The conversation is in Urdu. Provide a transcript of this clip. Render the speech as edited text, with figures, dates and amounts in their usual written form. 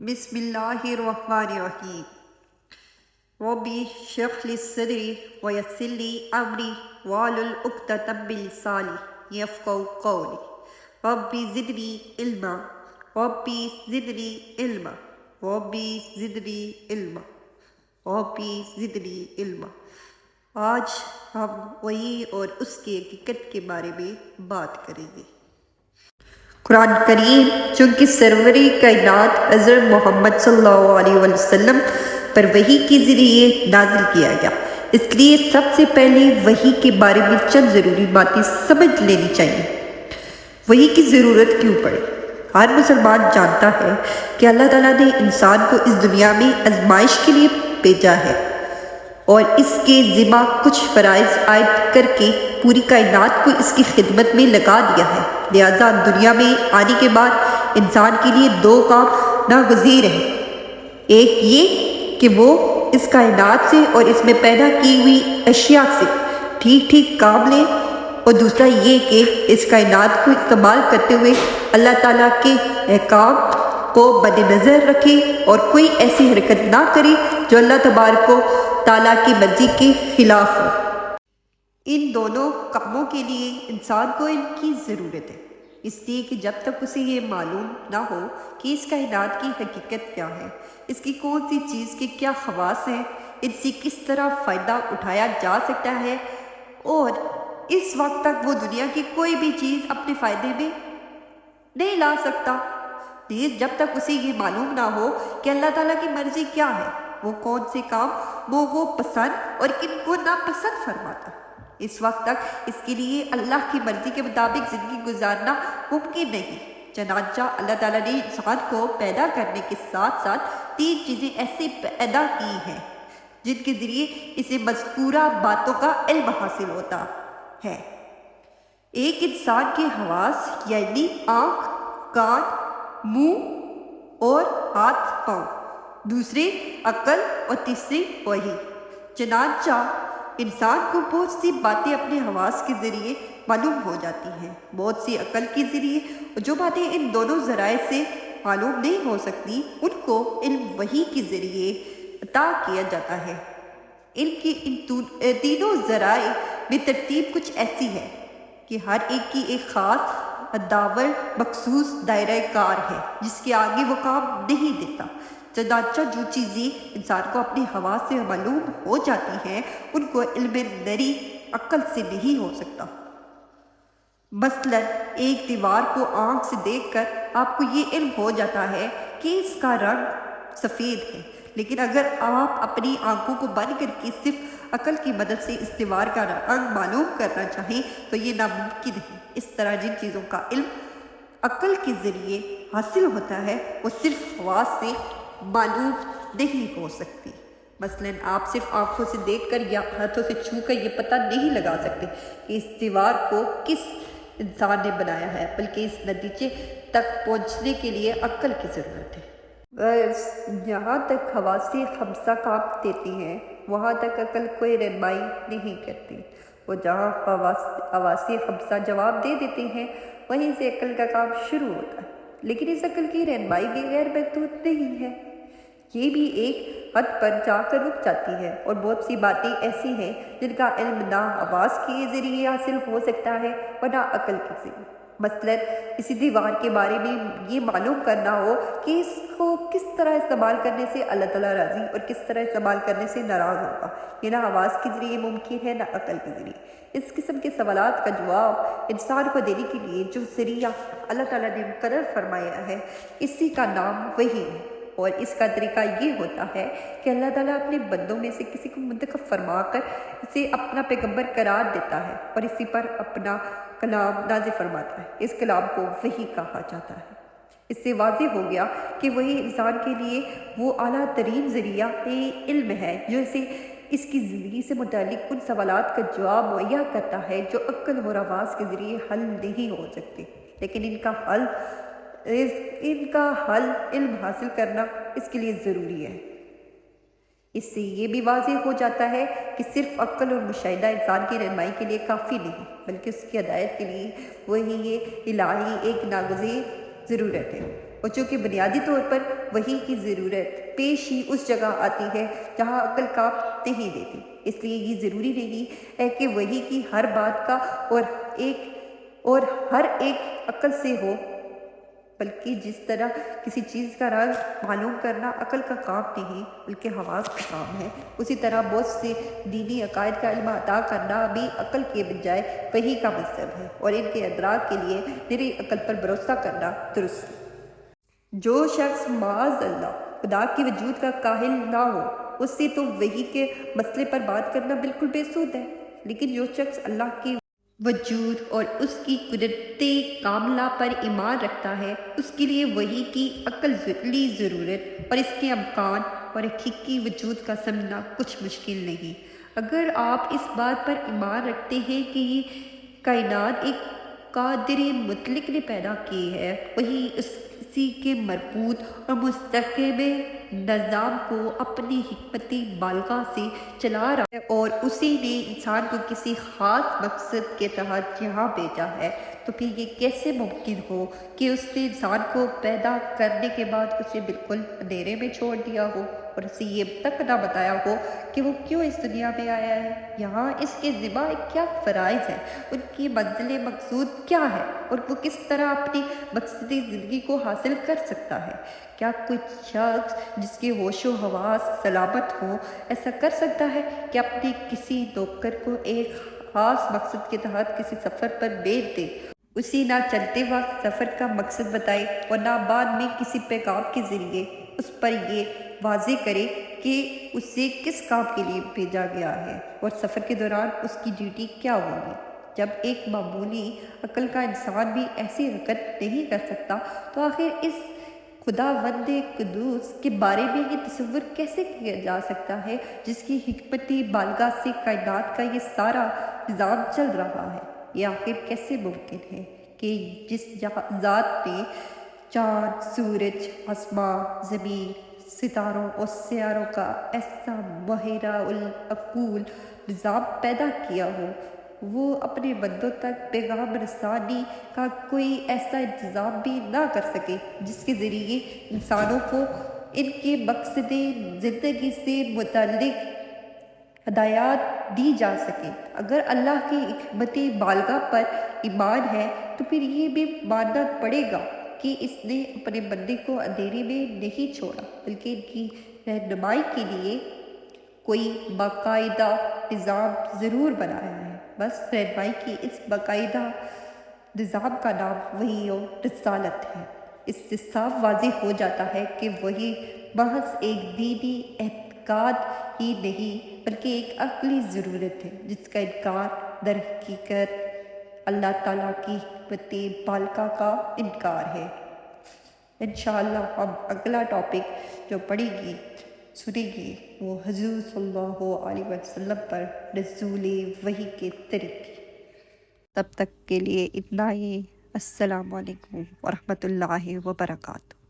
بسم اللہ الرحمن الرحیم ربی اشرح لی صدری ویسر لی امری واحلل عقدۃ من لسانی یفقہوا قولی ربی زدنی علما ربی زدنی علما ربی زدنی علما ربی زدنی علما۔ آج ہم وحی اور اس کی حقیقت کے بارے میں بات کریں گے۔ قرآن کریم چونکہ سرور کائنات حضرت محمد صلی اللہ علیہ وسلم پر وحی کے ذریعے نازل کیا گیا، اس لیے سب سے پہلے وحی کے بارے میں چند ضروری باتیں سمجھ لینی چاہیے۔ وحی کی ضرورت کیوں پڑی؟ ہر مسلمان جانتا ہے کہ اللہ تعالیٰ نے انسان کو اس دنیا میں آزمائش کے لیے بھیجا ہے اور اس کے ذمہ کچھ فرائض عائد کر کے پوری کائنات کو اس کی خدمت میں لگا دیا ہے۔ لہٰذا دنیا میں آنے کے بعد انسان کے لیے دو کام ناگزیر ہیں۔ ایک یہ کہ وہ اس کائنات سے اور اس میں پیدا کی ہوئی اشیاء سے ٹھیک کام لے، اور دوسرا یہ کہ اس کائنات کو استعمال کرتے ہوئے اللہ تعالیٰ کے احکام کو مد نظر رکھے اور کوئی ایسی حرکت نہ کرے جو اللہ تبارک و تعالیٰ کی مرضی کے خلاف ہو۔ ان دونوں کاموں کے لیے انسان کو ان کی ضرورت ہے، اس لیے کہ جب تک اسے یہ معلوم نہ ہو کہ اس کائنات کی حقیقت کیا ہے، اس کی کون سی چیز کے کیا خواص ہیں، ان سے کس طرح فائدہ اٹھایا جا سکتا ہے، اور اس وقت تک وہ دنیا کی کوئی بھی چیز اپنے فائدے میں نہیں لا سکتا۔ لیکن جب تک اسے یہ معلوم نہ ہو کہ اللہ تعالیٰ کی مرضی کیا ہے، وہ کون سے کام وہ پسند اور کن کو ناپسند فرماتا، اس وقت تک اس کے لیے اللہ کی مرضی کے مطابق زندگی گزارنا ممکن نہیں۔ چنانچہ اللہ تعالیٰ نے انسان کو پیدا کرنے کے ساتھ ساتھ تین چیزیں ایسے پیدا کی ہیں جن کے ذریعے اسے مذکورہ باتوں کا علم حاصل ہوتا ہے۔ ایک انسان کے حواس یعنی آنکھ، کان، منہ اور ہاتھ پاؤں، دوسرے عقل اور تیسرے وحی۔ چنانچہ انسان کو بہت سی باتیں اپنے حواس کے ذریعے معلوم ہو جاتی ہیں، بہت سی عقل کے ذریعے، اور جو باتیں ان دونوں ذرائع سے معلوم نہیں ہو سکتی ان کو علم وحی کے ذریعے عطا کیا جاتا ہے۔ علم کی ان تینوں ذرائع میں ترتیب کچھ ایسی ہے کہ ہر ایک کی ایک خاص داور مخصوص دائرہ کار ہے جس کے آگے وہ کام نہیں دیتا۔ چنانچہ جو چیزیں انسان کو اپنی حواس سے معلوم ہو جاتی ہیں ان کو علم نری عقل سے نہیں ہو سکتا۔ مثلا ایک دیوار کو آنکھ سے دیکھ کر آپ کو یہ علم ہو جاتا ہے کہ اس کا رنگ سفید ہے، لیکن اگر آپ اپنی آنکھوں کو بند کر کے صرف عقل کی مدد سے اس دیوار کا رنگ معلوم کرنا چاہیں تو یہ ناممکن ہے۔ اس طرح جن چیزوں کا علم عقل کے ذریعے حاصل ہوتا ہے وہ صرف حواس سے معلوم نہیں ہو سکتی۔ مثلا آپ صرف آنکھوں سے دیکھ کر یا ہاتھوں سے چھو کر یہ پتہ نہیں لگا سکتے کہ اس دیوار کو کس انسان نے بنایا ہے، بلکہ اس نتیجے تک پہنچنے کے لیے عقل کی ضرورت ہے۔ جہاں تک حواس خمسہ کام دیتی ہیں وہاں تک عقل کوئی رہنمائی نہیں کرتی، اور جہاں حواس خمسہ جواب دے دیتے ہیں وہیں سے عقل کا کام شروع ہوتا ہے، لیکن اس عقل کی رہنمائی بھی غیر محدود نہیں ہے، یہ بھی ایک حد پر جا کر رک جاتی ہے، اور بہت سی باتیں ایسی ہیں جن کا علم نہ حواس کے ذریعے حاصل ہو سکتا ہے اور نہ عقل کے ذریعے۔ مثلا اسی دیوار کے بارے میں یہ معلوم کرنا ہو کہ اس کو کس طرح استعمال کرنے سے اللہ تعالیٰ راضی اور کس طرح استعمال کرنے سے ناراض ہوگا، یہ نہ حواس کے ذریعے ممکن ہے نہ عقل کے ذریعے۔ اس قسم کے سوالات کا جواب انسان کو دینے کے لیے جو ذریعہ اللہ تعالیٰ نے مقرر فرمایا ہے اسی کا نام وحی ہے، اور اس کا طریقہ یہ ہوتا ہے کہ اللہ تعالیٰ اپنے بندوں میں سے کسی کو منتخب فرما کر اسے اپنا پیغمبر قرار دیتا ہے اور اسی پر اپنا کلام نازل فرماتا ہے۔ اس کلام کو وحی کہا جاتا ہے۔ اس سے واضح ہو گیا کہ وحی انسان کے لیے وہ اعلیٰ ترین ذریعہ علم ہے جو اسے اس کی زندگی سے متعلق ان سوالات کا جواب مہیا کرتا ہے جو عقل اور حواس کے ذریعے حل نہیں ہو سکتے، لیکن ان کا حل علم حاصل کرنا اس کے لیے ضروری ہے۔ اس سے یہ بھی واضح ہو جاتا ہے کہ صرف عقل اور مشاہدہ انسان کی رہنمائی کے لیے کافی نہیں، بلکہ اس کی ہدایت کے لیے وہی یہ الہی ایک ناگزیر ضرورت ہے۔ اور چونکہ بنیادی طور پر وحی کی ضرورت پیش ہی اس جگہ آتی ہے جہاں عقل کام نہیں دیتی، اس لیے یہ ضروری نہیں ہے کہ وحی کی ہر بات کا اور ہر ایک عقل سے ہو، بلکہ جس طرح کسی چیز کا راز معلوم کرنا عقل کا کام نہیں بلکہ حواس کا کام ہے، اسی طرح بہت سے دینی عقائد کا علم عطا کرنا بھی عقل کے بجائے وحی کا مذہب ہے، اور ان کے ادراک کے لیے میری عقل پر بھروسہ کرنا درست ہے۔ جو شخص معاذ اللہ خدا کے وجود کا قائل نہ ہو، اس سے تو وحی کے مسئلے پر بات کرنا بالکل بے سود ہے، لیکن جو شخص اللہ کے وجود اور اس کی قدرت کاملہ پر ایمان رکھتا ہے، اس کے لیے وحی کی عقلی ضرورت اور اس کے امکان اور حقیقی وجود کا سمجھنا کچھ مشکل نہیں۔ اگر آپ اس بات پر ایمان رکھتے ہیں کہ یہ کائنات ایک قادر مطلق نے پیدا کی ہے، وہی اسی کے مربوط اور مستحکم نظام کو اپنی حکمت بالغہ سے چلا رہا ہے اور اسی نے انسان کو کسی خاص مقصد کے تحت یہاں بھیجا ہے، تو پھر یہ کیسے ممکن ہو کہ اس نے انسان کو پیدا کرنے کے بعد اسے بالکل اندھیرے میں چھوڑ دیا ہو اور اسے یہ تک نہ بتایا ہو کہ وہ کیوں اس دنیا میں آیا ہے، یہاں اس کے ذمہ کیا فرائض ہیں، ان کی منزل مقصود کیا ہے اور وہ کس طرح اپنی مقصدی زندگی کو حاصل کر سکتا ہے۔ کیا کوئی شخص جس کے ہوش و حواس سلامت ہو ایسا کر سکتا ہے کہ اپنے کسی نوکر کو ایک خاص مقصد کے تحت کسی سفر پر بھیج دے، اسی نہ چلتے وقت سفر کا مقصد بتائے اور نہ بعد میں کسی پیغام کے ذریعے اس پر یہ واضح کرے کہ اسے کس کام کے لیے بھیجا گیا ہے اور سفر کے دوران اس کی ڈیوٹی کیا ہوگی؟ جب ایک معمولی عقل کا انسان بھی ایسی حرکت نہیں کر سکتا تو آخر اس خداوند قدوس کے بارے میں یہ تصور کیسے کیا جا سکتا ہے جس کی حکمت بالغہ سے کائنات کا یہ سارا نظام چل رہا ہے؟ یہ آخر کیسے ممکن ہے کہ جس ذات نے چاند، سورج، آسمان، زمین، ستاروں اور سیاروں کا ایسا محیرہ العقول نظام پیدا کیا ہو، وہ اپنے بندوں تک پیغام رسانی کا کوئی ایسا انتظام بھی نہ کر سکے جس کے ذریعے انسانوں کو ان کے مقصد زندگی سے متعلق ہدایات دی جا سکے؟ اگر اللہ کی حکمت بالغہ پر ایمان ہے تو پھر یہ بھی ماننا پڑے گا کہ اس نے اپنے بندے کو اندھیرے میں نہیں چھوڑا بلکہ ان کی رہنمائی کے لیے کوئی باقاعدہ نظام ضرور بنایا ہے۔ بس رہنمائی کی اس باقاعدہ نظام کا نام وحی و رسالت ہے۔ اس سے صاف واضح ہو جاتا ہے کہ وحی محض ایک دینی اعتقاد ہی نہیں بلکہ ایک عقلی ضرورت ہے جس کا انکار در حقیقت اللہ تعالیٰ کی حکمت بالغہ کا انکار ہے۔ انشاءاللہ ہم اگلا ٹاپک جو پڑھیں گی سنیں گی وہ حضور صلی اللہ علیہ وسلم پر نزول وحی کے طریقے۔ تب تک کے لیے اتنا ہی۔ السلام علیکم ورحمۃ اللہ وبرکاتہ۔